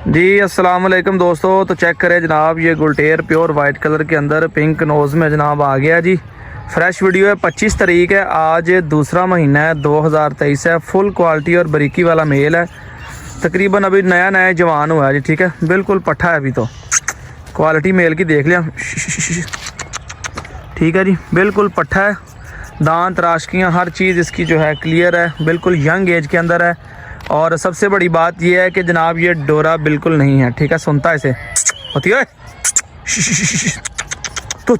जी अस्सलाम वालेकुम दोस्तों। तो चेक करें जनाब, ये गुलटेर प्योर वाइट कलर के अंदर पिंक नोज़ में जनाब आ गया जी। फ्रेश वीडियो है, 25 तारीख है, आज दूसरा महीना है, 2023 है। फुल क्वालिटी और बारीकी वाला मेल है, तकरीबन अभी नया नया जवान हुआ है जी। ठीक है, बिल्कुल पट्ठा है अभी तो। क्वालिटी मेल की देख लिया, ठीक है जी, बिल्कुल पट्ठा है। दांत राशकियाँ हर चीज़ इसकी जो है क्लियर है, बिल्कुल यंग एज के अंदर है। और सबसे बड़ी बात यह है कि जनाब ये डोरा बिल्कुल नहीं है। ठीक है, सुनता है इसे होती है तो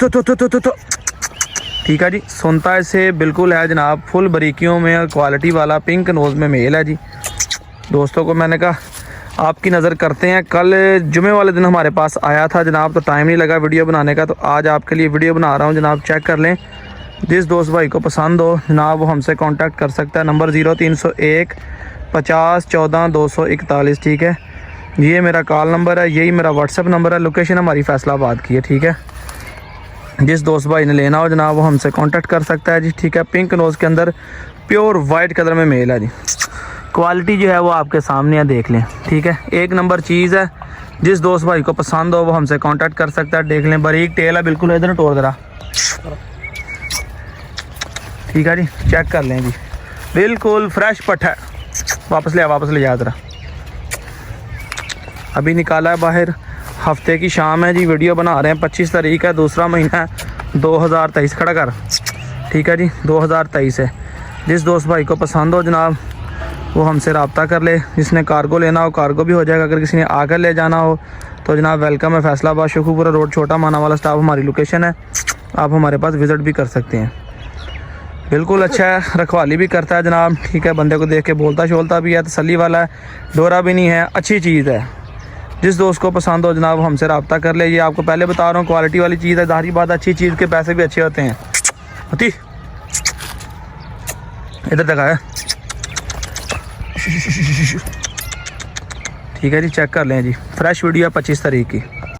ठीक है जी, सुनता है इसे बिल्कुल है जनाब। फुल बारीकियों में क्वालिटी वाला पिंक नोज़ में मेल है जी। दोस्तों को मैंने कहा आपकी नज़र करते हैं। कल जुमे वाले दिन हमारे पास आया था जनाब, तो टाइम नहीं लगा वीडियो बनाने का, तो आज आपके लिए वीडियो बना रहा हूँ जनाब। चेक कर लें, जिस दोस्त भाई को पसंद हो जनाब वो हमसे कांटेक्ट कर सकता है। नंबर 0301 50 14 241। ठीक है, ये मेरा कॉल नंबर है, यही मेरा व्हाट्सएप नंबर है। लोकेशन हमारी फैसलाबाद की है। ठीक है, जिस दोस्त भाई ने लेना हो जनाब वो हमसे कांटेक्ट कर सकता है जी। ठीक है, पिंक नोज़ के अंदर प्योर वाइट कलर में मेल है जी। क्वालिटी जो है वो आपके सामने है, देख लें। ठीक है, एक नंबर चीज़ है। जिस दोस्त भाई को पसंद हो वो हमसे कांटेक्ट कर सकता है। देख लें, बारीक टेल है बिल्कुल, इधर टोर जरा। ठीक है जी, चेक कर लें जी, बिल्कुल फ्रेश पट्ठा है। वापस ले जा जरा, अभी निकाला है बाहर। हफ्ते की शाम है जी, वीडियो बना रहे हैं। 25 तारीख है, दूसरा महीना है, 2023। खड़ा कर, ठीक है जी, 2023 है। जिस दोस्त भाई को पसंद हो जनाब वो हमसे रब्ता कर ले। जिसने कार्गो लेना हो कार्गो भी हो जाएगा। अगर किसी ने आकर ले जाना हो तो जनाब वेलकम है। फैसलाबाद शेखुपुरा रोड, छोटा माना वाला स्टाफ हमारी लोकेशन है। आप हमारे पास विज़िट भी कर सकते हैं। बिल्कुल अच्छा है, रखवाली भी करता है जनाब। ठीक है, बंदे को देख के बोलता शोलता भी है, तसल्ली वाला है, डोरा भी नहीं है, अच्छी चीज़ है। जिस दोस्त को पसंद हो जनाब हमसे रब्ता कर ले। ये आपको पहले बता रहा हूँ, क्वालिटी वाली चीज़ है। जाहिर बात, अच्छी चीज़ के पैसे भी अच्छे होते हैं। होती इधर दिखाया, ठीक है जी, चेक कर लें जी। फ्रेश वीडियो 25 तारीख की।